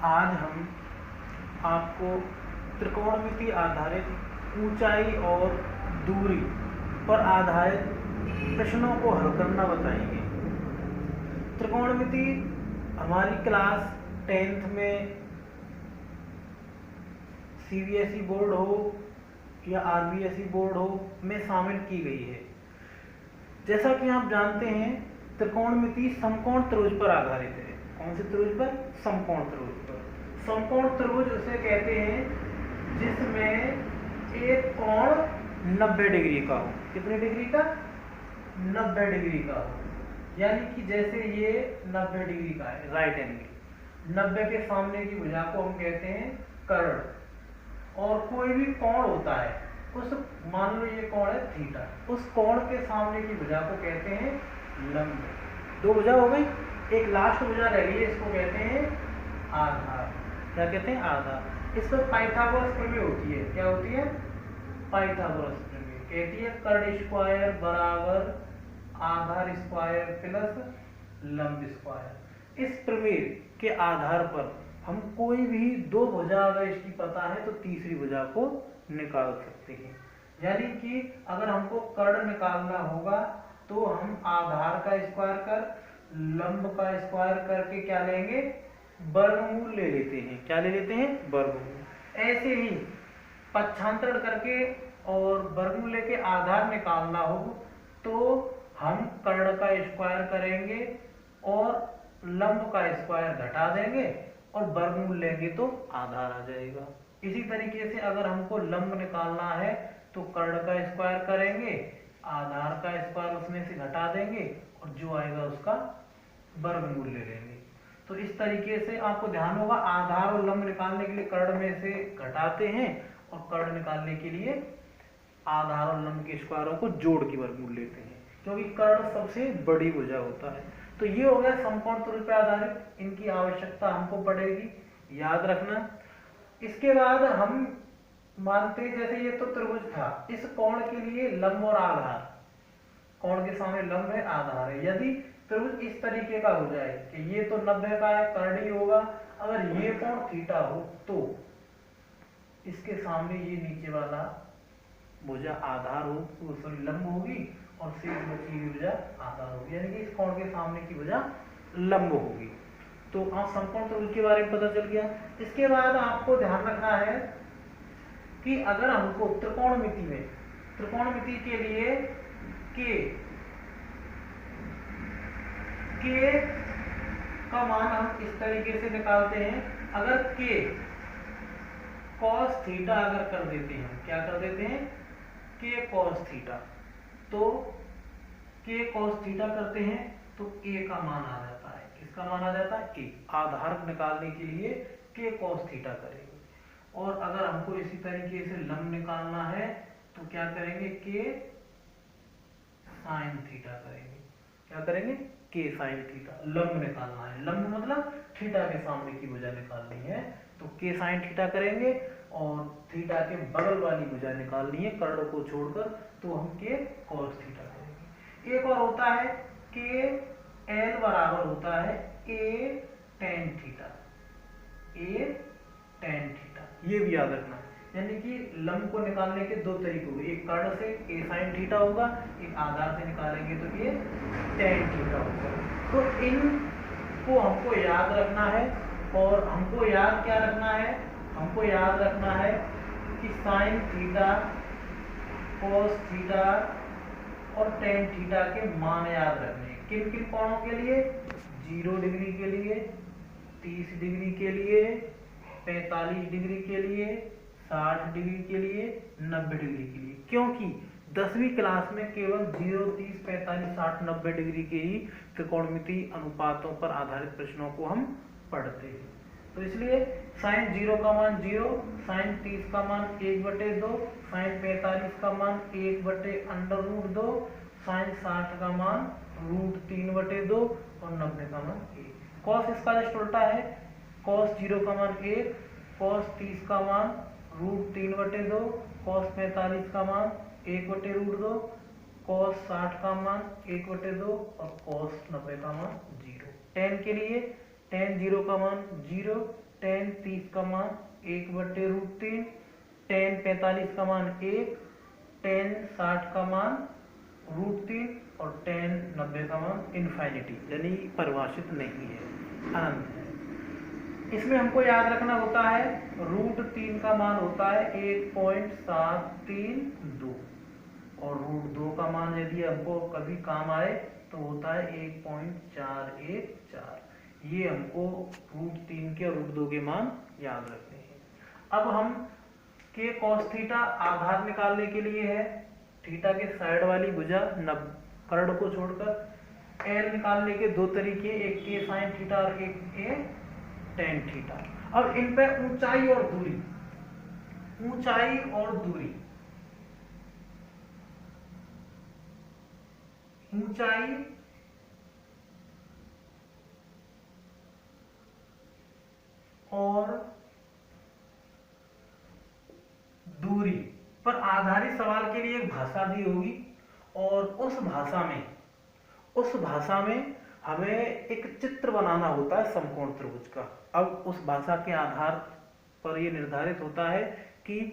आज हम आपको त्रिकोणमिति आधारित ऊंचाई और दूरी पर आधारित प्रश्नों को हल करना बताएंगे। त्रिकोणमिति हमारी क्लास 10th में सीबीएसई बोर्ड हो या आरबीएसई बोर्ड हो में शामिल की गई है। जैसा कि आप जानते हैं, त्रिकोणमिति समकोण त्रिभुज पर आधारित है। कौन से त्रिभुज पर? समकोण त्रिभुज पर। समकोण त्रिभुज उसे कहते हैं जिसमें एक कोण 90 डिग्री का हो। कितने डिग्री का? 90 डिग्री का हो। यानी कि जैसे ये 90 डिग्री का है, राइट एंगल। 90 के सामने की भुजा को हम कहते हैं कर्ण। और कोई भी कोण होता है, उस मान लो ये कोण है थीटा, उस कोण के सामने की भुजा को कहते हैं लंब। दो भुजा हो गई, एक लास्ट भुजा रह गई, इसको कहते हैं आधार। क्या कहते हैं? आधार। इस पर पाइथागोरस प्रमेय होती है। क्या होती है? पाइथागोरस प्रमेय कहती है कर्ण स्क्वायर बराबर आधार स्क्वायर प्लस लंब स्क्वायर। इस प्रमेय के आधार पर हम कोई भी दो भुजा अगर इसकी पता है तो तीसरी भुजा को निकाल सकते हैं। यानी कि अगर हमको कर्ण निकालना होगा तो हम आधार का स्क्वायर कर लंब का स्क्वायर करके क्या लेंगे? वर्गमूल ले लेते हैं। क्या ले लेते हैं? वर्गमूल। ऐसे ही पक्षांतरण करके और वर्गमूल लेके आधार निकालना हो तो हम कर्ण का स्क्वायर करेंगे और लंब का स्क्वायर घटा देंगे और वर्गमूल लेंगे तो आधार आ जाएगा। इसी तरीके से अगर हमको लंब निकालना है तो कर्ण का स्क्वायर करेंगे, आधार का स्क्वायर उसमें से घटा देंगे और जो आएगा उसका वर्गमूल ले लेंगे। तो इस तरीके से आपको ध्यान होगा, आधार और लंब निकालने के लिए कर्ण में से घटाते हैं और कर्ण निकालने के लिए आधार और लंब के स्क्वायरों को जोड़ के वर्गमूल लेते हैं, क्योंकि कर्ण सबसे बड़ी भुजा होता है। तो ये हो गया समकोण त्रिभुज पर आधारित, इनकी आवश्यकता हमको पड़ेगी, याद रखना। इसके बाद हम मानते हैं जैसे ये तो त्रिभुज था, इस कोण के लिए लंब और आधार, कोण के सामने लंब है, आधार है। यदि त्रिभुज इस तरीके का हो जाए कि ये तो 90 का है, कर्ण ही होगा, अगर ये कोण थीटा हो तो इसके सामने ये नीचे वाला भुजा आधार हो, सॉरी लंब होगी और शेष बची हुई भुजा आधार होगी। यानी कि इस कोण के सामने की भुजा लंब होगी। तो आप समकोण त्रिभुज के बारे में पता चल गया। इसके बाद आपको ध्यान रखना है कि अगर हमको त्रिकोणमिति में, त्रिकोणमिति के लिए के का मान हम इस तरीके से निकालते हैं। अगर के cos थीटा अगर कर देते हैं, क्या कर देते हैं? के cos थीटा, तो के cos थीटा करते हैं तो a का मान आ जाता है। किसका मान आ जाता है? a। आधार निकालने के लिए के cos थीटा करेंगे। और अगर हमको इसी तरीके से लंब निकालना है तो क्या करेंगे? के sin थीटा करेंगे। क्या करेंगे? के sin थीटा। लंब निकालना है, लंब मतलब थीटा के सामने की भुजा निकालनी है, तो के sin थीटा करेंगे और थीटा के बगल वाली भुजा निकालनी है कर्ण को छोड़कर, तो हम के cos थीटा करेंगे। एक और होता है के l बराबर होता है a tan theta, a tan theta, ये भी याद रखना। यानी कि लंब को निकालने के दो तरीके होंगे, एक कर्ण से a sin थीटा होगा, एक आधार से निकालेंगे तो ये tan थीटा होगा। तो इनको हमको याद रखना है। और हमको याद क्या रखना है? हमको याद रखना है कि sin थीटा, cos थीटा और tan थीटा के मान याद रखने हैं। किन किन कोणों के लिए? 0 डिग्री के लिए, 30 डिग्री के लिए, 45 डिग्री के लिए, 60 डिग्री के लिए, 90 डिग्री के लिए। क्योंकि 10वीं क्लास में केवल 0, 30, 45, 60, 90 डिग्री के ही त्रिकोणमिति अनुपातों पर आधारित प्रश्नों को हम पढ़ते हैं। तो इसलिए sin 0 का मान 0, sin 30 का मान 1/2, sin 45 का मान 1/√2, sin 60 का मान √3/2 और 90 का मान 1। cos इसका जस्ट उल्टा है, cos 0 का मान 1, cos 30 का मान √3/2, cos 45 का मान 1/√2, cos 60 का मान 1/2 और cos 90 का मान 0। tan के लिए tan 0 का मान 0, tan 30 का मान 1/√3, tan 45 का मान 1, tan 60 का मान √3 और tan 90 का मान इन्फाइनिटी, यानी परिभाषित नहीं है, अनंत है। इसमें हमको याद रखना होता है √3 का मान होता है 1.732 और √2 का मान यदि हमको कभी काम आए तो होता है 1.414। ये हमको √3 के और √2 के मान याद रखने हैं। अब हम के cos थीटा आधार निकालने के लिए है, थीटा के साइड वाली भुजा कर्ण को छोड़कर एल निकालने के दो तरीके, एक के साइन थीटा और एक ए टेन थीटा। अब इन पे ऊंचाई और दूरी, ऊंचाई और दूरी, ऊंचाई और दूरी पर आधारित सवाल के लिए एक भाषा दी होगी और उस भाषा में हमें एक चित्र बनाना होता है समकोण त्रिभुज का। अब उस भाषा के आधार पर यह निर्धारित होता है कि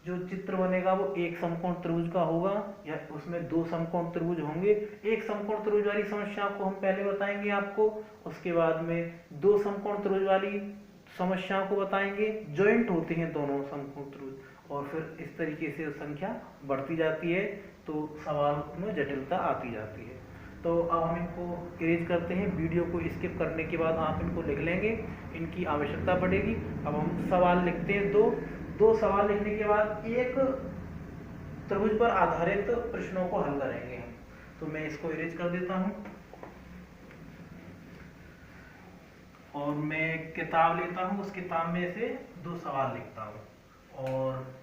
जो चित्र बनेगा वो एक समकोण त्रिभुज का होगा या उसमें दो समकोण त्रिभुज होंगे। एक समकोण त्रिभुज वाली समस्या को हम पहले बताएंगे आपको, उसके बाद में दो समकोण त्रिभुज वाली समस्याओं को बताएंगे, ज्वाइंट होते हैं दोनों समकोण त्रिभुज, और फिर इस तरीके से संख्या बढ़ती जाती है तो सवाल में जटिलता आती जाती है। तो अब हम इनको इरेज करते हैं। वीडियो को स्किप करने के बाद आप इनको लिख लेंगे, इनकी आवश्यकता पड़ेगी। अब हम सवाल लिखते हैं, दो सवाल लिखने के बाद एक त्रिभुज पर आधारित प्रश्नों को हल करेंगे हम। तो मैं इसको इरेज कर देता हूं और मैं किताब लेता हूं, उस किताब में से दो सवाल लिखता हूं और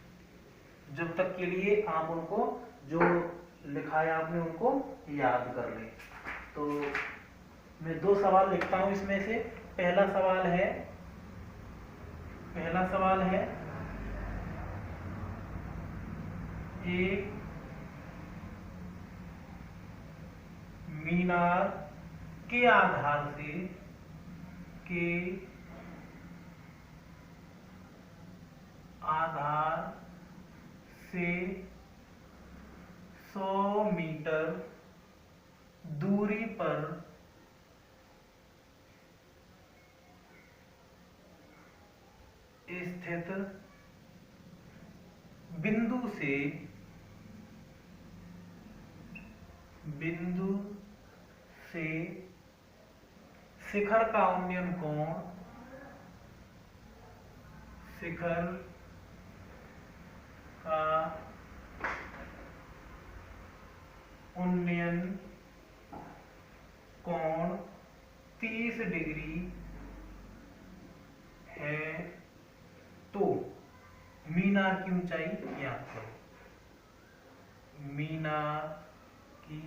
जब तक के लिए आप उनको जो लिखा है आपने उनको याद कर लें। तो मैं दो सवाल लिखता हूं इसमें से। पहला सवाल है एक मीनार के आधार से 100 मीटर दूरी पर स्थित बिंदु से शिखर का उन्नयन कोण 30 डिग्री है तो मीनार की ऊंचाई ज्ञात करो। मीनार की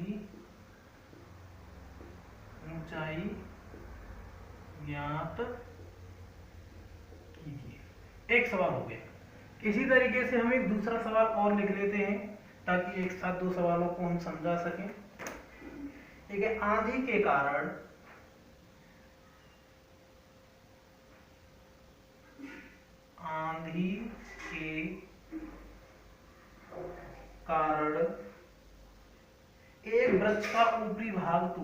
ऊंचाई ज्ञात कीजिए। एक सवाल हो गया। इसी तरीके से हम एक दूसरा सवाल और लिख लेते हैं ताकि एक साथ दो सवालों को हम समझा सकें। ठीक है, आंधी के कारण एक वृक्ष का ऊपरी भाग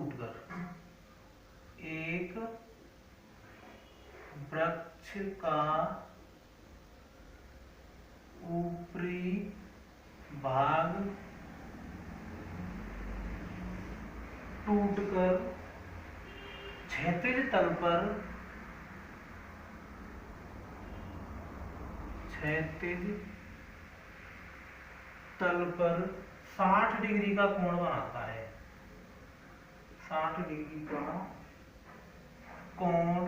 टूटकर क्षैतिज तल पर 60 डिग्री का कोण बनाता है। 60 डिग्री का कोण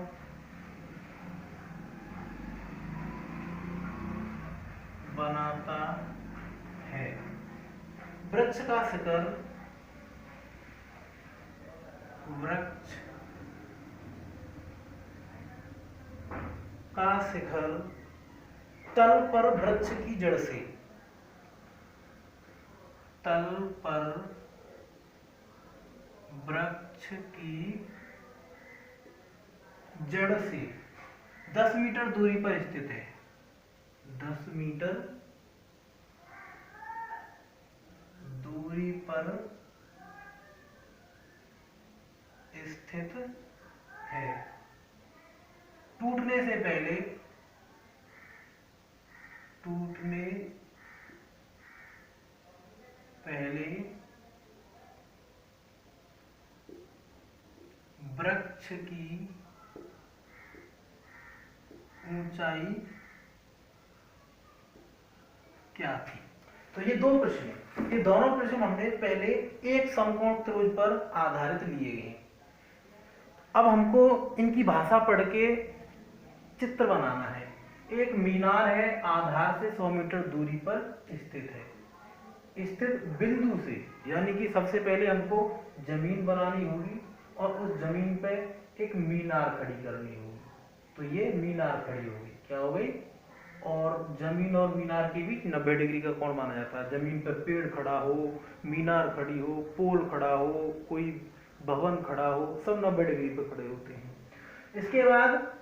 बनाता है। वृक्ष का शिखर तल पर वृक्ष की जड़ से 10 मीटर दूरी पर स्थित है, 10 मीटर दूरी पर स्थित है, टूटने से पहले वृक्ष की ऊंचाई क्या थी। तो ये दो प्रश्न हैं, ये दोनों प्रश्न हमने पहले एक समकोण त्रिभुज पर आधारित लिए गए। अब हमको इनकी भाषा पढ़ के चित्र बनाना है। एक मीनार है, आधार से 100 मीटर दूरी पर स्थित है, स्थित बिंदु से, यानी कि सबसे पहले हमको जमीन बनानी होगी और उस जमीन पे एक मीनार खड़ी करनी होगी। तो ये मीनार खड़ी होगी, क्या हो गई, और जमीन और मीनार के बीच 90 डिग्री का कोण माना जाता है। जमीन पर पेड़ खड़ा हो, मीनार खड़ी हो, पोल खड़ा हो, कोई भवन खड़ा हो, सब 90 डिग्री पर खड़े होते हैं। इसके बाद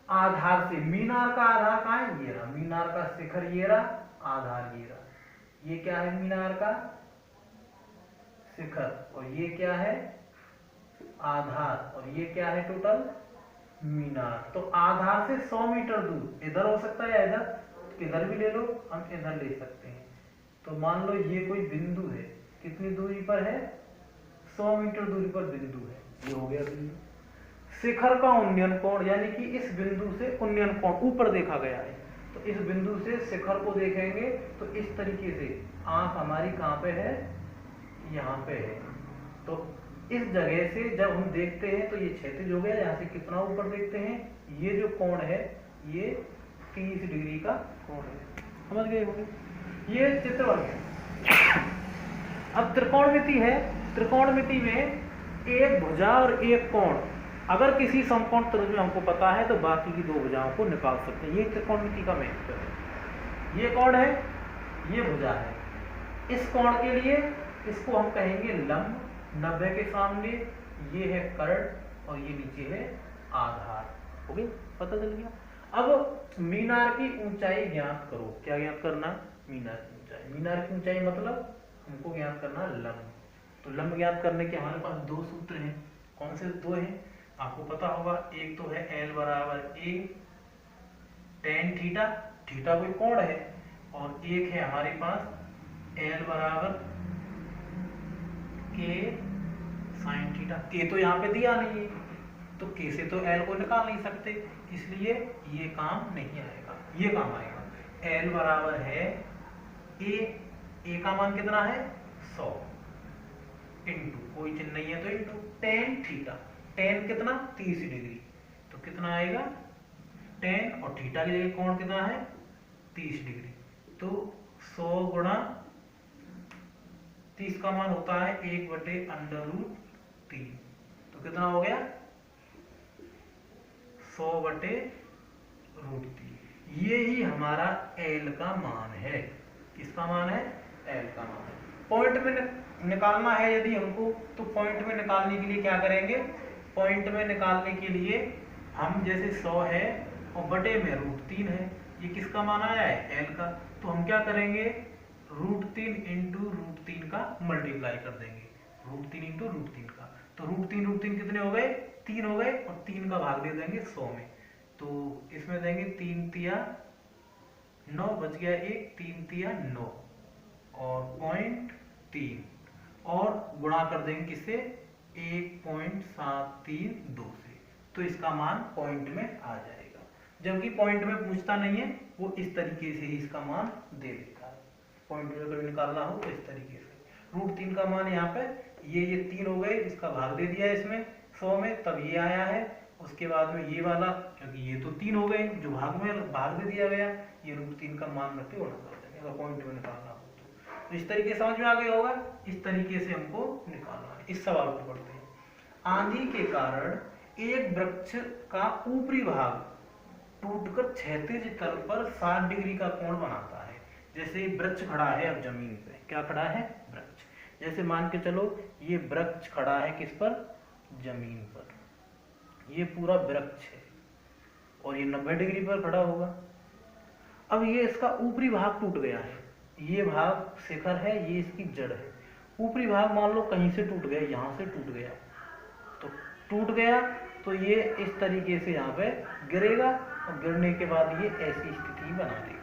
आधार से, मीनार का आधार कहाँ है, ये रहा, मीनार का शिखर ये रहा, आधार ये रहा, ये क्या है, मीनार का शिखर, और ये क्या है, आधार, और ये क्या है, टोटल मीनार। तो आधार से 100 मीटर दूर, इधर हो सकता है या इधर, इधर भी ले लो, हम इधर ले सकते हैं। तो मान लो ये कोई बिंदु है, कितनी दूरी पर है, 100 मीटर दूरी पर बिंदु है, ये हो गया बिंदु। शिखर का उन्नयन कोण, यानी कि इस बिंदु से उन्नयन कोण ऊपर देखा गया है, तो इस बिंदु से शिखर को देखेंगे तो इस तरीके से आंख हमारी कहाँ पे है, यहाँ पे है। तो इस जगह से जब हम देखते हैं तो ये क्षैतिज हो गया, यहाँ से कितना ऊपर देखते हैं, ये जो कोण है ये 30 डिग्री का कोण है, समझ गए होंगे। ये चित्र बन गया। अब त्रिकोणमिति है, त्रिकोणमिति में एक भुजा और एक कोण, अगर किसी समकोण त्रिभुज में हमको पता है तो बाकी की दो भुजाओं को निकाल सकते हैं। ये त्रिकोणमिति का महत्व है। ये कोण है, ये भुजा है। इस कोण के लिए इसको हम कहेंगे लंब, 90 के सामने, ये है कर्ण और ये नीचे है आधार, हो गया, पता चल गया। अब मीनार की ऊंचाई ज्ञात करो, क्या ज्ञात करना, मीनार की ऊंचाई। मीनार की ऊंचाई मतलब हमको ज्ञात करना लंब। तो लंब ज्ञात करने के हमारे पास दो सूत्र हैं, कौन से दो हैं, आपको पता होगा। एक तो है L बराबर A tan थीटा, थीटा कोई कोण है, और एक है हमारे पास L बराबर K sin थीटा। K तो यहाँ पे दिया नहीं है, तो K से तो L को निकाल नहीं सकते, इसलिए ये काम नहीं आएगा, ये काम आएगा। L बराबर है A का मान कितना है 100 इंटू, कोई चिन्ह नहीं है तो इंटू tan थीटा, tan कितना 30 डिग्री, तो कितना आएगा tan, और थीटा की जगह कोण कितना है 30 डिग्री, तो 100 गुणा 30 का मान होता है 1/√3, तो कितना हो गया 100/√3। ये ही हमारा L का मान है। किसका मान है, L का मान है। पॉइंट में निकालना है यदि हमको, तो पॉइंट में निकालने के लिए क्या करेंगे, पॉइंट में निकालने के लिए हम जैसे 100 है और बटे में √3 है, ये किसका मान आया है, L का, तो हम क्या करेंगे √3 इंटू √3 का मल्टीप्लाई कर देंगे, √3 इंटू √3 का, तो √3 कितने हो गए, 3 हो गए, और 3 का भाग दे देंगे 100 में, तो इसमें देंगे 3 तिया 9, बच गया 1, 3 तिया 9 और 0.3, और गुणा कर देंगे किससे 1.732 से, तो इसका मान पॉइंट में आ जाएगा। जबकि पॉइंट में पूछता नहीं है, वो इस तरीके से ही इसका मान दे देता है। पॉइंट में अगर निकालना हो तो इस तरीके से √3 का मान यहाँ पे ये 3 हो गए, इसका भाग दे दिया इसमें 100 में, तब ये आया है। उसके बाद में ये वाला, क्योंकि ये तो 3 हो गए जो भाग में भाग दे दिया गया, ये √3 का मान रख के गुणा कर देंगे अगर पॉइंट में निकालना हो तो इस तरीके से समझ में आ गया होगा। इस तरीके से हमको निकालना है। इस सवाल को पढ़ते हैं। आंधी के कारण एक वृक्ष का ऊपरी भाग टूटकर क्षैतिज तल पर 60 डिग्री का कोण बनाता है। जैसे वृक्ष खड़ा है, अब जमीन पे क्या खड़ा है, वृक्ष, जैसे मान के चलो ये वृक्ष खड़ा है किस पर, जमीन पर, ये पूरा वृक्ष है और ये 90 डिग्री पर खड़ा होगा। अब ये इसका ऊपरी भाग टूट गया है, ये भाग शिखर है, ये इसकी जड़ है। ऊपरी भाग मान लो कहीं से टूट गया, यहाँ से टूट गया, तो टूट गया तो ये इस तरीके से यहाँ पे गिरेगा और गिरने के बाद ये ऐसी स्थिति बना लेगा।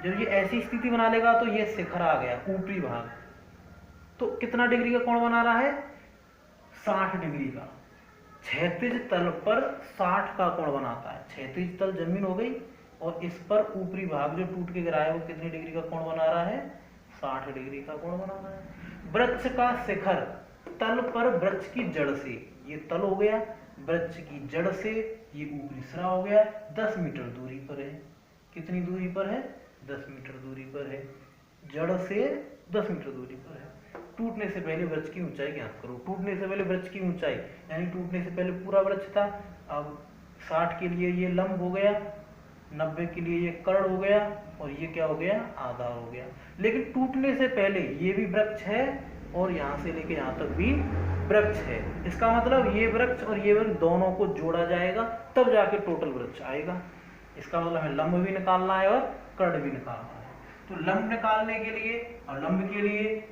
जब ये ऐसी स्थिति बना लेगा तो ये शिखर आ गया ऊपरी भाग। तो कितना डिग्री का कोण बना रहा है? 60 डिग्री का। क्षैतिज तल पर 60 का कोण बनाता है। क्षैतिज तल जमीन हो गई और इस पर ऊपरी भाग जो टूट के गिरा है वो कितनी डिग्री का कोण बना रहा है? 60 डिग्री का कोण बना रहा है। वृक्ष का शिखर तल पर वृक्ष की जड़ से, ये तल हो गया, वृक्ष की जड़ से ये ऊपरी सिरा हो गया, 10 मीटर दूरी पर है। कितनी दूरी पर है? 10 मीटर दूरी पर है। जड़ से 10 मीटर दूरी पर है। टूटने से पहले वृक्ष की ऊंचाई ज्ञात करो। टूटने से पहले वृक्ष की ऊंचाई यानी टूटने से पहले पूरा वृक्ष था, अब 60 के लिए ये लंब हो गया, 90 के लिए ये कर्ण हो गया और ये क्या हो गया? आधार हो गया। लेकिन टूटने से पहले ये भी वृक्ष है और यहाँ से लेके यहाँ तक भी वृक्ष है। इसका मतलब ये वृक्ष और ये वृक्ष दोनों को जोड़ा जाएगा तब जाके टोटल वृक्ष आएगा। इसका मतलब हमें लंब भी निकालना है और कर्ण भी निकालना है। तो लंब निकालने के लिए और लंब के लिए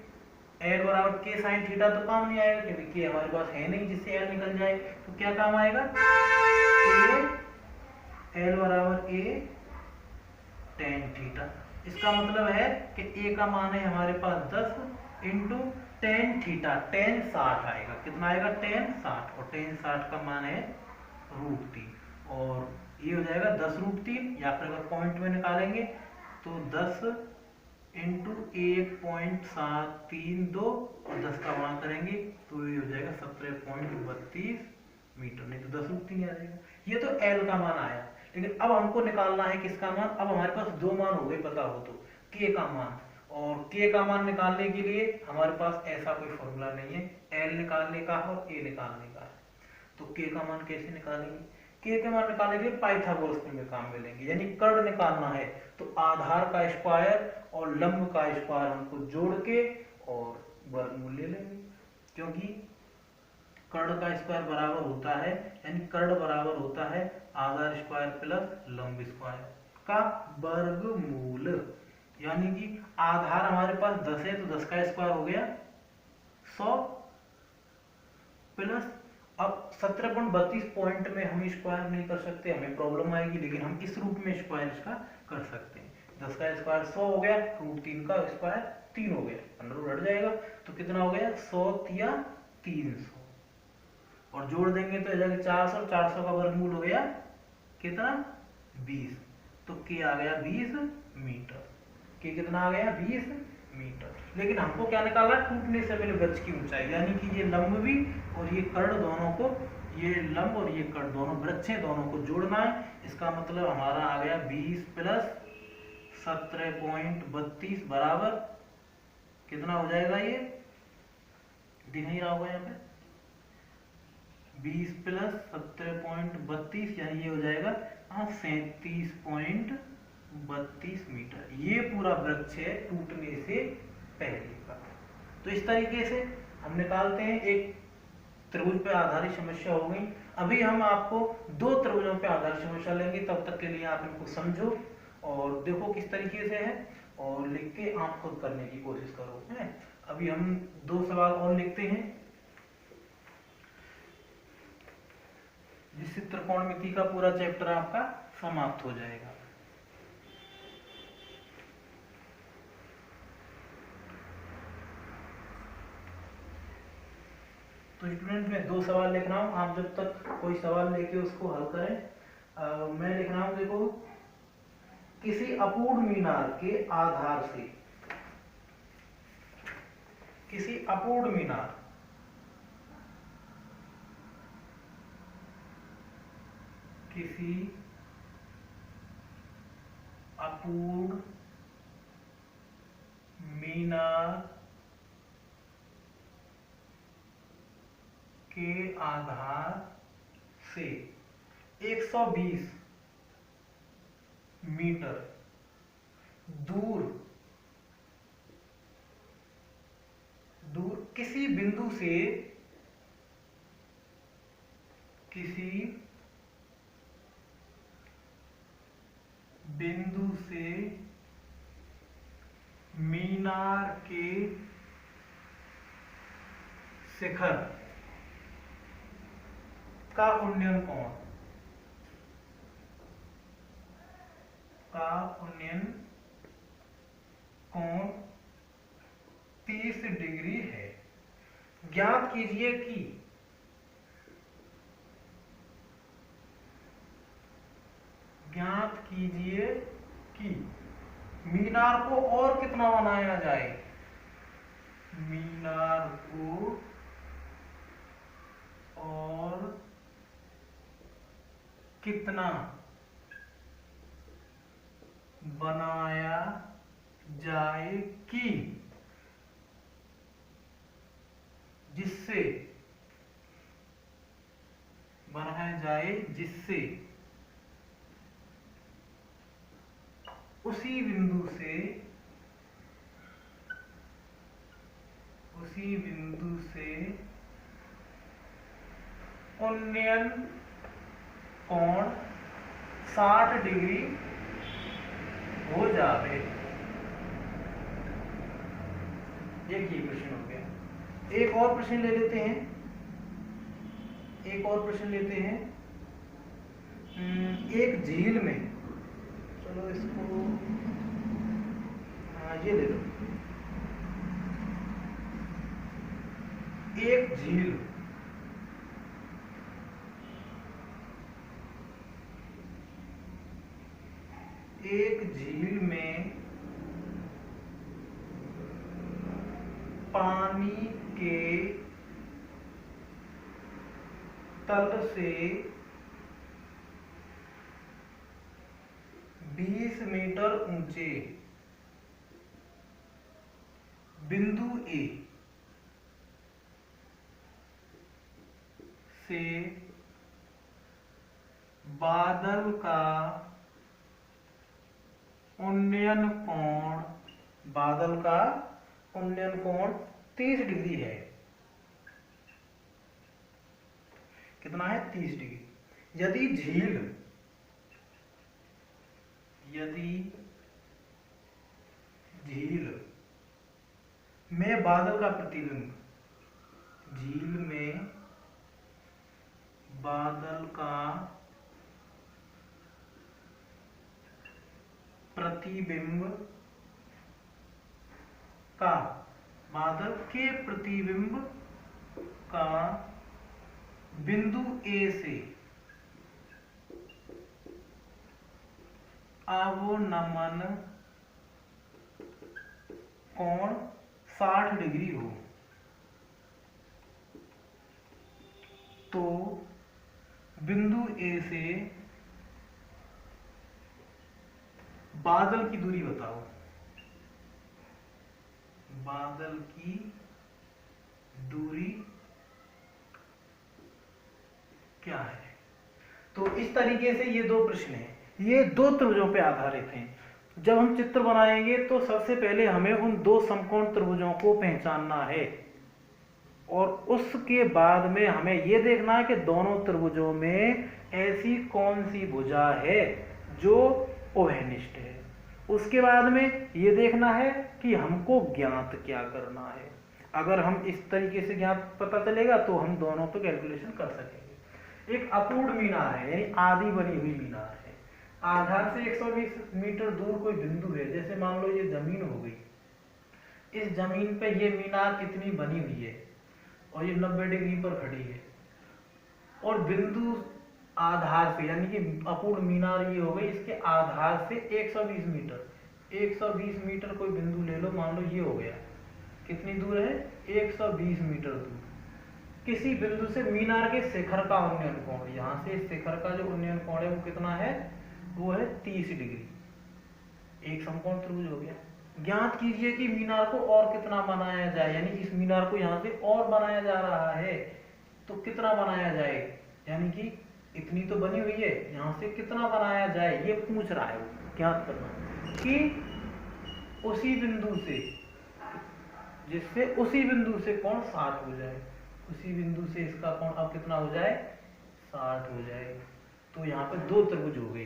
एल बराबर के साइन थीटा तो काम नहीं आएगा क्योंकि के हमारे पास है नहीं जिससे एल निकल जाए। तो क्या काम आएगा? एल बराबर ए टेन थीटा। इसका मतलब है कि ए का मान है हमारे पास 10 इंटू टेन थीटा। टेन 60 आएगा। कितना आएगा? टेन 60 और टेन 60 का मान है √3 और ये हो जाएगा 10√3 या फिर अगर पॉइंट में निकालेंगे तो 10 इंटू 1.732 और 10 का गुणा करेंगे तो ये हो जाएगा 17.32 मीटर, नहीं तो 10√3 आ जाएगा। ये तो एल का मान आया। लेकिन अब हमको निकालना है किसका मान? अब हमारे पास दो मान हो गए पता हो तो, के का मान, और के का मान निकालने के लिए हमारे पास ऐसा कोई फॉर्मूला नहीं है, एल निकालने का और ए निकालने का। तो के का मान कैसे निकालेंगे? के का मान निकालने के लिए पाइथागोरस में काम मिलेंगे, यानी कर्ण निकालना है तो आधार का स्क्वायर और लंब का स्क्वायर हमको जोड़ के और वर्गमूल ले लेंगे, क्योंकि कर्ण का स्क्वायर बराबर होता है, यानी कर्ण बराबर होता है आधार स्क्वायर प्लस लंब स्क्वायर का वर्गमूल। यानी कि आधार हमारे पास 10 है तो 10 का स्क्वायर हो गया 100 प्लस, अब 17.32 पॉइंट में हम स्क्वायर नहीं कर सकते, हमें प्रॉब्लम आएगी, लेकिन हम इस रूप में स्क्वायर इसका कर सकते हैं। 10 का स्क्वायर 100 हो गया, √3 का स्क्वायर 3 हो गया, अंडर हट जाएगा तो कितना हो गया? 100 या 300 और जोड़ देंगे तो 400, 400 का वर्गमूल हो गया कितना? 20। तो के आ गया 20 मीटर। के कितना आ गया? 20 मीटर। लेकिन हमको क्या निकालना है? टूटने से पहले वृक्ष की ऊंचाई, यानी कि ये लंब भी और ये कर्ण दोनों को, ये लंब और ये कर्ण दोनों वृक्ष हैं, दोनों को जोड़ना है। इसका मतलब हमारा आ गया 20 प्लस 17.32 बराबर कितना हो जाएगा? ये दिख नहीं रहा होगा यहाँ पे, 20 प्लस 17.32 यानी ये हो जाएगा 37.32 मीटर। ये पूरा वृक्ष है टूटने से पहले का। तो इस तरीके से हम निकालते हैं। एक त्रिभुज पे आधारित समस्या हो गई। अभी हम आपको दो त्रिभुजों पे आधारित समस्या लेंगे, तब तक के लिए आप इनको समझो और देखो किस तरिके से है और लिख के आप खुद करने की कोशिश करो है। अभी हम दो सवाल और लिखते हैं जिससे त्रिकोणमिति का पूरा चैप्टर आपका समाप्त हो जाएगा। तो स्टूडेंट मैं दो सवाल लिख रहा हूं, आप जब तक कोई सवाल लेके उसको हल करें। मैं लिख रहा हूं, देखो, किसी अपूर्ण मीनार के आधार से, किसी अपूर्ण मीनार किसी अपूर्ण मीनार के आधार से 120 मीटर दूर किसी बिंदु से किसी बिंदु से मीनार के शिखर का उन्नयन कोण 30 डिग्री है। ज्ञात कीजिए कि मीनार को और कितना बनाया जाए, मीनार को और कितना बनाया जाए कि जिससे उसी बिंदु से उन्नयन कोण 60 डिग्री हो जावे। एक ये प्रश्न हो गया। एक और प्रश्न ले लेते हैं। एक झील में, चलो इसको ये ले लो। एक झील में पानी के तल से 20 मीटर ऊंचे बिंदु ए से बादल का उन्नयन कोण 30 डिग्री है। कितना है? 30 डिग्री। यदि झील में बादल का प्रतिबिंब, झील में बादल का प्रतिबिंब बादल के प्रतिबिंब का बिंदु ए से अवनमन कोण 60 डिग्री हो तो बिंदु ए से बादल की दूरी बताओ। बादल की दूरी क्या है? तो इस तरीके से ये दो प्रश्न हैं, ये दो त्रिभुजों पे आधारित हैं। जब हम चित्र बनाएंगे तो सबसे पहले हमें उन दो समकोण त्रिभुजों को पहचानना है और उसके बाद में हमें यह देखना है कि दोनों त्रिभुजों में ऐसी कौन सी भुजा है जो उभयनिष्ठ है। उसके बाद में यह देखना है कि हमको ज्ञात क्या करना है। अगर हम इस तरीके से ज्ञात पता चलेगा तो हम दोनों पे कैलकुलेशन कर सकेंगे। एक अपूर्ण मीनार है, यानी आधी बनी हुई मीनार है। आधार से 120 मीटर दूर कोई बिंदु है, जैसे मान लो ये जमीन हो गई। इस जमीन पे ये मीनार इतनी बनी हुई है और ये 90 डिग्री पर खड़ी है और बिंदु आधार से, यानी कि अपूर्ण मीनार ये हो गई, इसके आधार से 120 मीटर कोई बिंदु ले लो, मान लो ये हो गया। कितनी दूर है? 120 मीटर दूर किसी बिंदु से मीनार के शिखर का उन्नयन कोण, यहाँ से शिखर का जो उन्नयन कोण है वो कितना है? वो है 30 डिग्री। एक समकोण त्रिभुज हो गया। ज्ञात कीजिए कि मीनार को और कितना बनाया जाए, यानी इस मीनार को यहाँ से और बनाया जा रहा है तो कितना बनाया जाए, यानी कि इतनी तो बनी हुई है, यहाँ से कितना बनाया जाए ये पूछ रहा है। वो ज्ञात करना कि उसी बिंदु से, जिससे उसी बिंदु से कोण 60 हो जाए, उसी बिंदु से इसका कोण अब कितना हो जाए? 60 हो जाए। तो यहाँ पे दो त्रिभुज हो गए,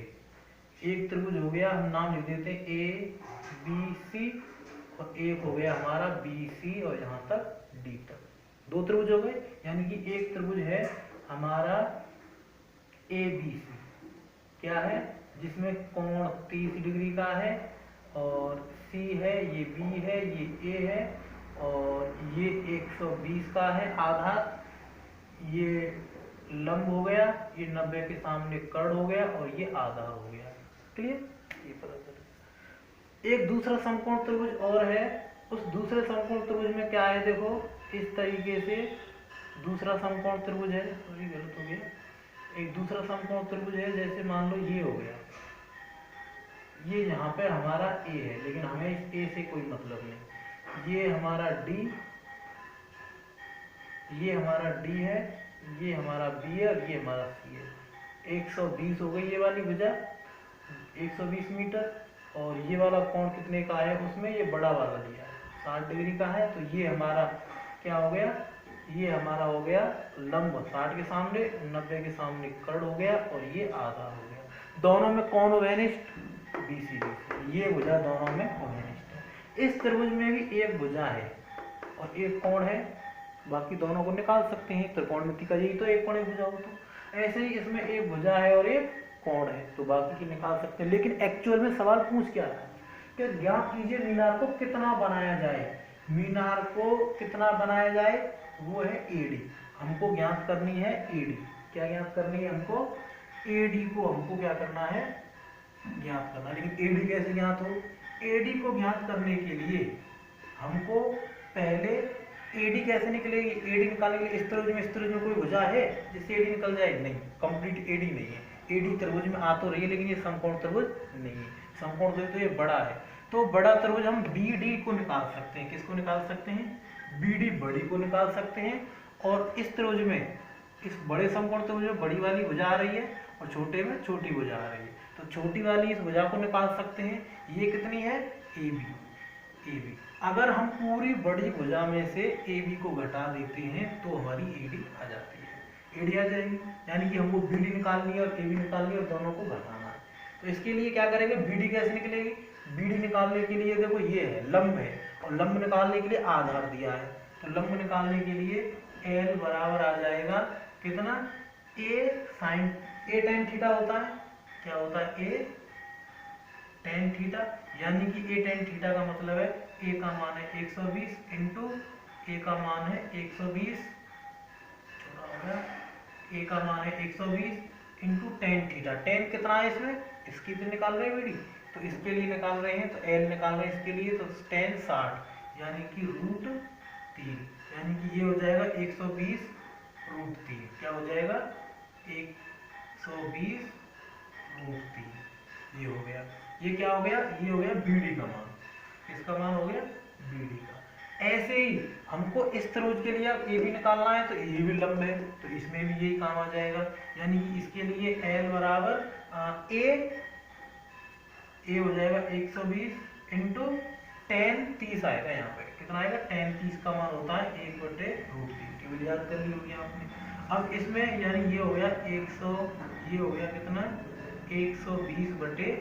एक त्रिभुज हो गया, हम नाम लिख देते हैं ABC, और एक हो गया हमारा BC और यहाँ तक D तक, दो त्रिभुज हो गए। यानी कि एक त्रिभुज है हमारा ABC, क्या है, जिसमें कोण 30 डिग्री का है, और C है, ये B है, ये A है, और ये 120 का है आधार, ये लंब हो गया, ये 90 के सामने कर्ण हो गया, और ये आधार हो गया। क्लियर, ये पता चला। एक दूसरा समकोण त्रिभुज और है, उस दूसरे समकोण त्रिभुज में क्या है, देखो इस तरीके से दूसरा समकोण त्रिभुज है, सॉरी गलत हो गया, एक दूसरा समकोण त्रिभुज है, जैसे मान लो ये हो गया, ये यहाँ पे हमारा A है, लेकिन हमें इस A से कोई मतलब नहीं, ये हमारा D, ये हमारा D है, ये हमारा B है, और ये हमारा C है। 120 हो गई ये वाली भुजा, 120 मीटर, और ये वाला कोण कितने का है, उसमें ये बड़ा वाला लिया है 60 डिग्री का है, तो ये हमारा क्या हो गया, ये हमारा हो गया लंब 60 के सामने, 90 के सामने कर्ण हो गया, और ये आधार हो गया। दोनों में कौन ओवेनिस्ट, BC, ये भुजा दोनों में ओवेनिस्ट है। इस त्रिभुज में भी एक भुजा है और एक कोण है, बाकी दोनों को निकाल सकते हैं, त्रिकोणमिति का यही तो एक कोण एक भुजा हो, तो ऐसे ही इसमें एक भुजा है और एक कोण है, तो बाकी की निकाल सकते हैं। लेकिन एक्चुअल में सवाल पूछ क्या रहा है कि ज्ञात कीजिए मीनार को कितना बनाया जाए, मीनार को कितना बनाया जाए, वो है AD, हमको ज्ञात करनी है AD, क्या ज्ञात करनी है हमको, AD को हमको क्या करना है, ज्ञात करना। लेकिन AD कैसे ज्ञात हो, AD को ज्ञात करने के लिए हमको पहले AD कैसे निकलेगी, AD निकालने के लिए इस त्रिभुज में कोई भुजा है जिससे AD निकल जाए, नहीं, कंप्लीट AD नहीं है, AD त्रिभुज में आ तो रही है लेकिन ये समकोण त्रिभुज नहीं है, समकोण त्रिभुज तो ये बड़ा है, तो बड़ा त्रिभुज हम BD को निकाल सकते हैं, किसको निकाल सकते हैं, BD बड़ी को निकाल सकते हैं, और इस त्रिभुज में, इस बड़े समकोण त्रिभुज में बड़ी वाली भुजा आ रही है और छोटे में छोटी भुजा आ रही है, तो छोटी वाली इस भुजा को निकाल सकते हैं, ये कितनी है, AB। अगर हम पूरी बड़ी भुजा में से AB को घटा देते हैं तो हमारी AD आ जाती है, AD आ जाएगी, यानी कि हमको BD निकालनी है और AB निकालनी है और दोनों को घटाना है। तो इसके लिए क्या करेंगे, BD कैसे निकलेगी, BD निकालने के लिए देखो ये है लंब है, और लंब निकालने के लिए आधार दिया है, तो लंब निकालने के लिए L बराबर आ जाएगा कितना, A tan थीटा होता है, क्या होता है, A tan थीटा, यानी कि A tan थीटा का मतलब है A का मान है 120 इंटू A का मान है 120, छोटा हो गया, A का मान है 120 इंटू tan थीटा, tan कितना है इसमें, इसकी भी निकाल रहे हैं BD, तो इसके लिए निकाल रहे हैं, तो L निकाल रहे हैं इसके लिए, तो tan 60 यानी कि √3, यानी कि ये हो जाएगा 120 √3, क्या हो जाएगा 120 √3, ये हो गया, ये क्या हो गया, ये हो गया BD का मान, इसका मान हो गया BD का। ऐसे ही हमको इस त्रिभुज के लिए AB निकालना है, तो ये भी लंब है, तो इसमें भी यही काम आ जाएगा, यानी कि इसके लिए L बराबर A हो जाएगा 120 इंटू tan 30 आएगा, यहाँ पे कितना आएगा, tan 30 का मान होता है 1/√3, केवल याद कर ली होगी आपने। अब इसमें यानी ये हो गया 100, ये हो गया कितना 120/√3,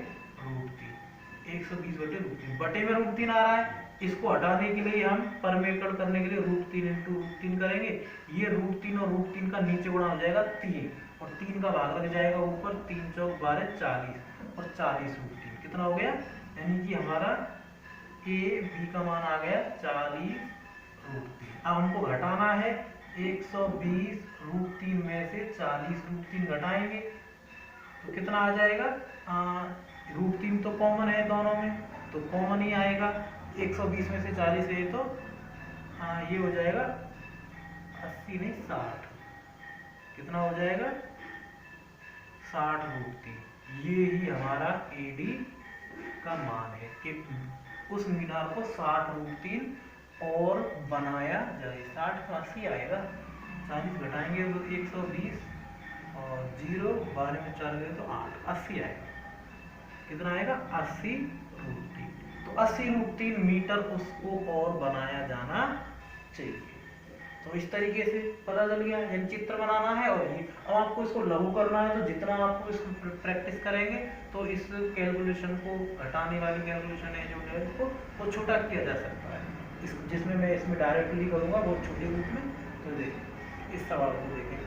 120/√3, बटे में √3 आ रहा है, इसको हटाने के लिए हम परमेकड़ करने के लिए √3 इंटू √3 करेंगे, ये √3 और √3 का नीचे गुणा हो जाएगा 3, और 3 का भाग लग जाएगा ऊपर, 3 चौक 12 40, और 40 √3 कितना हो गया, यानी कि हमारा AB का मान आ गया 40 √3। अब हमको घटाना है 120 √3 में से 40 √3 घटाएंगे तो कितना आ जाएगा, √3 तो कॉमन है दोनों में, तो कॉमन ही आएगा, 120 में से 40 है तो ये हो जाएगा 80 नहीं 60, कितना हो जाएगा 60 √3। ये ही हमारा AD का मान है कि उस मीनार को 60 √3 और बनाया जाए, 60 का 80 आएगा, 40 घटाएंगे तो 120 और 0 12 में 4 गए तो 8, 80 आएगा, कितना आएगा 80 √3। तो 80 √3 मीटर उसको और बनाया जाना चाहिए। तो इस तरीके से पता चल गया, यानी चित्र बनाना है। और ये अब आपको इसको लागू करना है, तो जितना आपको इसको प्रैक्टिस करेंगे तो इस कैलकुलेशन को, घटाने वाली कैलकुलेशन है जो है उसको वो छोटा किया जा सकता है। इस जिसमें मैं इसमें डायरेक्टली करूँगा बहुत छोटे रूप में। तो देखिए इस सवाल को देखें,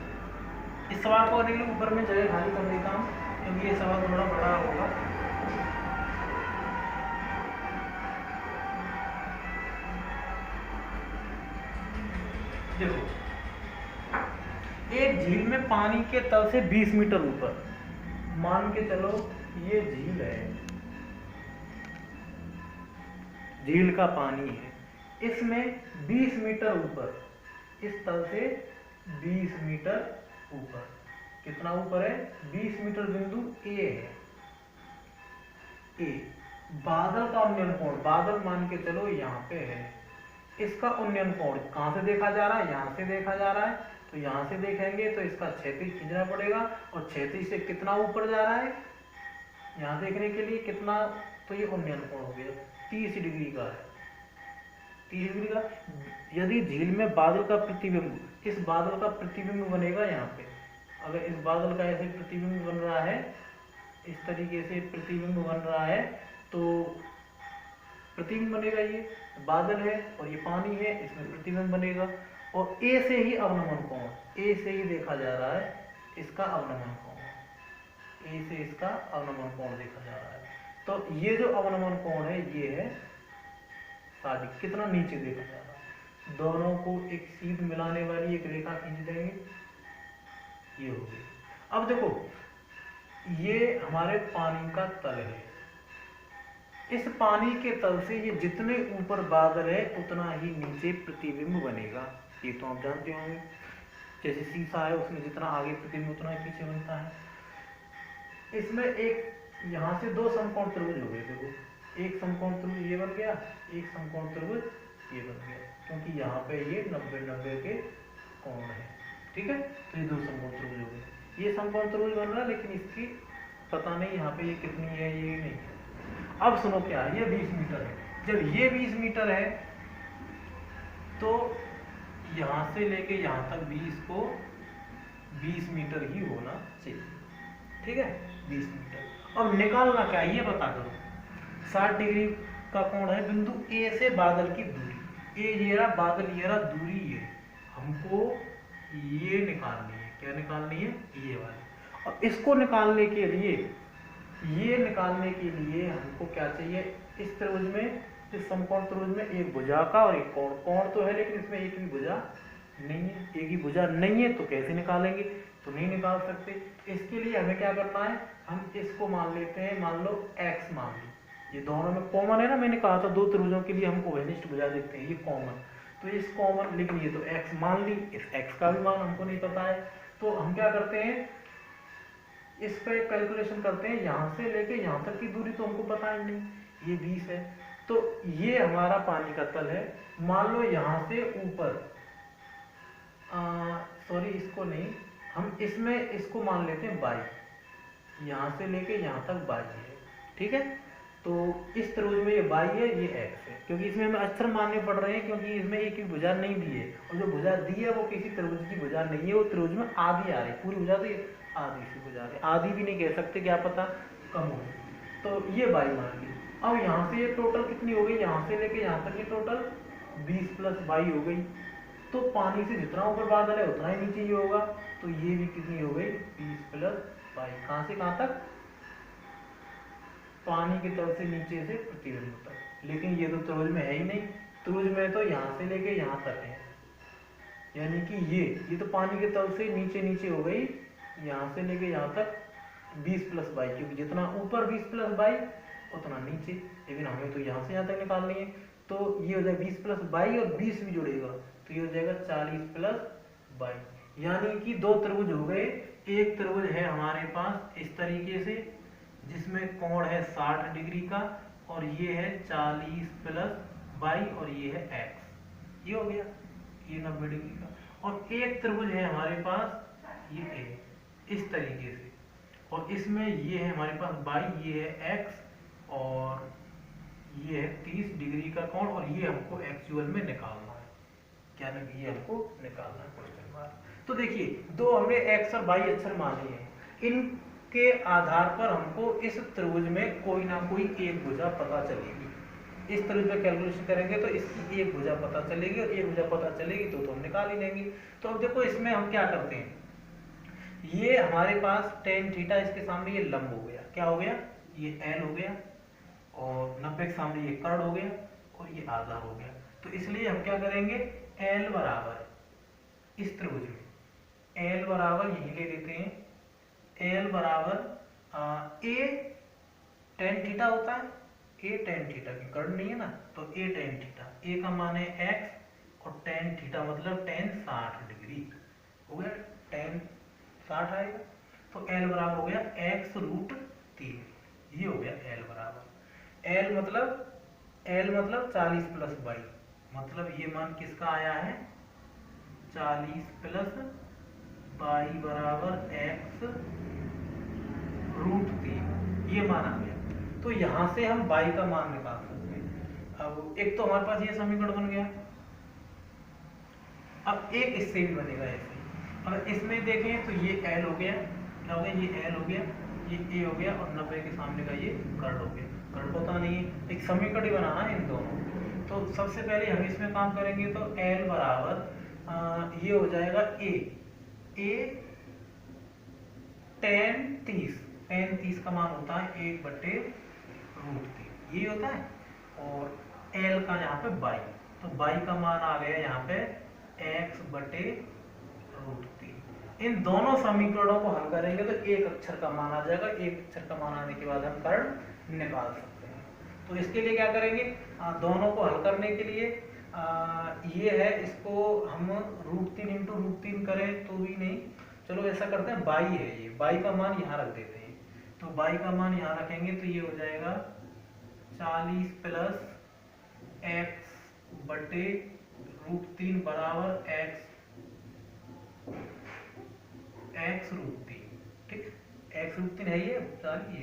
इस सवाल को करने के लिए ऊपर में जगह खाली कर देता हूँ क्योंकि ये सवाल थोड़ा बड़ा होगा। देखो, एक झील में पानी के तल से 20 मीटर ऊपर, मान के चलो ये झील है, झील का पानी है, इसमें 20 मीटर ऊपर, इस तल से 20 मीटर ऊपर, कितना ऊपर है? 20 मीटर बिंदु ए है। ए बादल का उन्नयन कोण, बादल मान के चलो यहाँ पे है, इसका उन्नयन कोण कहाँ से देखा जा रहा है? यहाँ से देखा जा रहा है। तो यहाँ से देखेंगे तो इसका क्षैतिज खींचना पड़ेगा, और क्षैतिज से कितना ऊपर जा रहा है यहाँ देखने के लिए कितना? तो ये उन्नयन कोण हो गया 30 डिग्री का है, 30 डिग्री का। यदि झील में बादल का प्रतिबिंब, इस बादल का प्रतिबिंब बनेगा यहाँ पे, अगर इस बादल का ऐसे प्रतिबिंब बन रहा है, इस तरीके से प्रतिबिंब बन रहा है, तो प्रतिबिंब बनेगा, ये बादल है और ये पानी है, इसमें प्रतिबिंब बनेगा। और ए से ही अवनमन कोण, ए से ही देखा जा रहा है इसका अवनमन कोण, ए से इसका अवनमन कोण देखा जा रहा है। तो ये जो अवनमन कोण है ये है 60, कितना नीचे देखा जा रहा है। दोनों को एक सीध मिलाने वाली एक रेखा खींच देंगे, ये हो गई। अब देखो ये हमारे पानी का तल है, इस पानी के तल से ये जितने ऊपर बादल है उतना ही नीचे प्रतिबिंब बनेगा, ये तो आप जानते होंगे। जैसे शीशा है उसमें जितना आगे प्रतिबिंब उतना ही पीछे बनता है। इसमें एक यहाँ से दो समकोण त्रिभुज हो गए, देखो एक समकोण त्रिभुज ये बन गया, एक समकोण त्रिभुज ये बन गया, क्योंकि यहाँ पे ये 90-90 के कोण है, ठीक है। तो ये दो समकोण त्रिभुज हो गए, ये समकोण त्रिभुज बन रहा है, लेकिन इसकी पता नहीं यहाँ पे ये कितनी है, ये नहीं है। अब सुनो क्या है, ये 20 मीटर है। जब ये 20 मीटर है तो यहाँ से लेके यहाँ तक 20 को 20 मीटर ही होना चाहिए, ठीक है, 20 मीटर। अब निकालना क्या है ये बता दो। 60 डिग्री का कोण है बिंदु ए से बादल की दूरी, ए ये रहा बादल, ये रहा दूरी, ये हमको ये निकालनी है। क्या निकालनी है? ये वाली। और इसको निकालने के लिए, ये निकालने के लिए हमको क्या चाहिए? इस त्रिभुज में, इस समकोण त्रिभुज में एक भुजा का और एक कोण, कोण तो है लेकिन इसमें एक भी भुजा नहीं है, एक ही भुजा नहीं है, तो कैसे निकालेंगे? तो नहीं निकाल सकते। इसके लिए हमें क्या करना है, हम इसको मान लेते हैं, मान लो x मान लो, ये दोनों में कॉमन है ना, मैंने कहा था दो त्रिभुजों के लिए हम ओवेनिस्ट भुजा देखते हैं, ये कॉमन, तो इस कॉमन, लेकिन ये तो x मान ली, इस x का भी मान हमको नहीं पता है, तो हम क्या करते हैं, इस पे कैलकुलेशन करते हैं, यहाँ से लेके यहाँ तक की दूरी तो हमको पता ही नहीं, ये 20 है, तो ये हमारा पानी का तल है। मान लो यहाँ से ऊपर, सॉरी इसको नहीं, हम इसमें इसको मान लेते हैं 22, यहाँ से लेके यहाँ तक 22 है, ठीक है। तो इस त्रिभुज में ये 22 है, ये x है, क्योंकि इसमें हमें अक्षर मानने पड़ रहे हैं, क्योंकि इसमें एक भी भुजा नहीं दी है, और जो भुजा दी है वो किसी त्रिभुज की भुजा नहीं है, वो त्रिभुज में आधी आ रही, पूरी भुजा तो ये आधी सी भुजा है, आधी भी नहीं कह सकते, क्या पता कम हो। तो ये 22 मान ली। अब यहाँ से ये टोटल कितनी हो गई, यहाँ से लेके यहाँ तक ये टोटल 20 + 22 हो गई। तो पानी से जितना ऊपर बादल है उतना ही नीचे ही होगा, तो ये भी कितनी हो गई, 20 + 22, कहाँ से कहाँ तक? पानी के तल से नीचे से प्रतिबिंब तक। लेकिन ये तो त्रिभुज में है ही नहीं, त्रिभुज में तो यहाँ से लेके यहाँ तक है, यानी कि ये तो पानी के तल से नीचे नीचे हो गई, यहाँ से लेके यहाँ तक 20 + 22, क्योंकि जितना ऊपर 20 + 22 उतना नीचे, लेकिन हमें तो यहाँ से यहाँ तक निकालनी है, तो ये हो जाएगा 20 + 22 और 20 भी जुड़ेगा, तो ये हो जाएगा 40 + 22, यानी कि दो त्रिभुज हो गए। एक त्रिभुज है हमारे पास इस तरीके से, जिसमें कोण है 60 डिग्री का, और ये है 40 + 22 और ये है x, ये हो गया, ये 90 डिग्री का। और एक त्रिभुज है हमारे पास ये है इस तरीके से, और इसमें ये है हमारे पास 22, ये है x, और ये है 30 डिग्री का कोण, और ये हमको एक्चुअल में निकालना है, यानी कि ये हमको निकालना है क्वेश्चन मार्क। तो देखिए दो हमने x और y अक्षर मान लिए हैं, इनके आधार पर हमको इस त्रिभुज में कोई ना कोई एक भुजा पता चलेगी। इस त्रिभुज में कैलकुलेशन करेंगे तो इसकी एक भुजा पता चलेगी, और एक भुजा पता चलेगी तो हम निकाल ही लेंगे। तो अब देखो इसमें हम क्या करते हैं, ये हमारे पास टेन थीटा, इसके सामने ये लंब हो गया, क्या हो गया, ये एल हो गया, और 90 के सामने ये कर्ण हो गया, और ये आधार हो गया। तो इसलिए हम क्या करेंगे, एल बराबर इस त्रिभुज में एल बराबर यही ले लेते हैं, एल बराबर ए टेन थीटा होता है, ए टेन थीटा की कर्ण नहीं है ना, तो ए टेन थीटा, ए का मान है एक्स और टेन थीटा मतलब टेन 60 डिग्री हो गया, टेन 60 आएगा। तो एल बराबर हो गया एक्स रूट 3, ये हो गया एल बराबर। एल मतलब 40 प्लस 22, मतलब ये मान किसका आया है, 40 प्लस 22 बराबर एक्स रूट 3, ये मान आ गया। तो यहां से हम y का मान निकाल सकते हैं। अब एक तो हमारे पास ये समीकरण बन गया, अब एक इससे भी बनेगा ऐसे। अगर इसमें देखें तो ये l हो गया, क्या हो गया, ये l हो गया, ये a हो गया, और 90 के सामने का ये कर्ण हो गया। कर्ण पता नहीं है, एक समीकरण ही बनाना है इन दोनों। तो सबसे पहले हम इसमें काम करेंगे, तो l बराबर ये हो जाएगा a tan 30 का मान होता है 1/√3, ये होता है, और l का यहाँ पे y, तो y का मान आ गया यहाँ पे x/√3। इन दोनों समीकरणों को हल करेंगे तो एक अक्षर का मान आ जाएगा, एक अक्षर का मान आने के बाद हम कर्ण निकाल सकते हैं। तो इसके लिए क्या करेंगे, दोनों को हल करने के लिए ये है, इसको हम √3 × √3 करें तो भी नहीं, चलो ऐसा करते हैं, y है, ये y का मान यहाँ रख देते हैं। तो y का मान यहाँ रखेंगे तो ये हो जाएगा 40 प्लस x/√3 बराबर x√3, ठीक, x√3 है ये, ये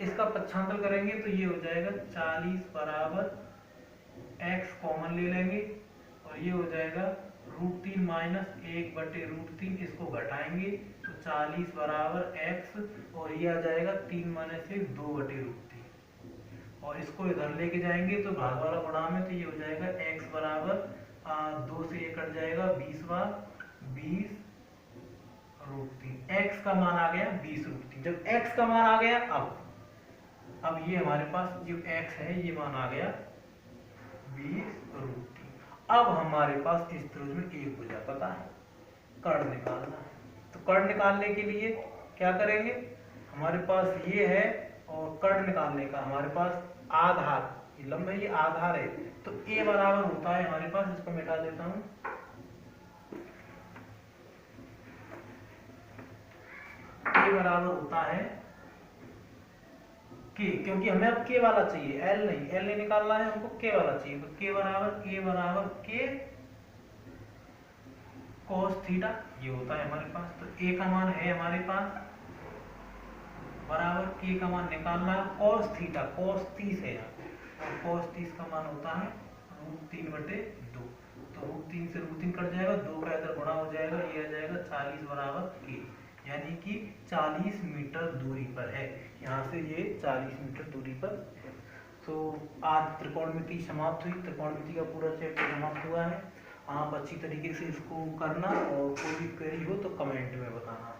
इसका पक्षांतर करेंगे तो ये हो जाएगा 40 बराबर x कॉमन ले लेंगे, और ये हो जाएगा √3 माइनस 1/√3, इसको घटाएंगे तो 40 बराबर x, और ये आ जाएगा 3 माइनस 1 2/√3, और इसको इधर लेके जाएंगे तो भाग वाला गुणा में, तो ये हो जाएगा x बराबर 2 से 1 कट जाएगा 20 बार 20√3, x का मान आ गया 20√3। जब x का मान आ गया, अब ये हमारे पास जो x है ये मान आ गया 20√3। अब हमारे पास इस त्रिभुज में एक भुजा पता है, कर्ण निकालना है। तो कर्ण निकालने के लिए क्या करेंगे, हमारे पास ये है, और कर्ण निकालने का हमारे पास आधार, ये लंब है, ये आधार है, तो a बराबर होता है हमारे पास, इसको मिटा देता हूं, a बराबर होता है k, क्योंकि हमें अब k वाला चाहिए, l नहीं निकालना है हमको, k वाला चाहिए। तो a बराबर k cos थीटा, ये होता है हमारे पास। तो a का मान है हमारे पास बराबर k का मान निकालना है, cos थीटा cos 30 है यहाँ, और cos 30 का मान होता है √3/2। तो √3 से √3 कट जाएगा, 2 का इधर गुणा हो जाएगा, ये आ जाएगा 40 बराबर k, यानी कि 40 मीटर दूरी पर है, यहाँ से ये 40 मीटर दूरी पर है। तो आज त्रिकोणमिति समाप्त हुई, त्रिकोणमिति का पूरा चैप्टर समाप्त हुआ है। आप अच्छी तरीके से इसको करना, और कोई भी क्वेरी हो तो कमेंट में बताना।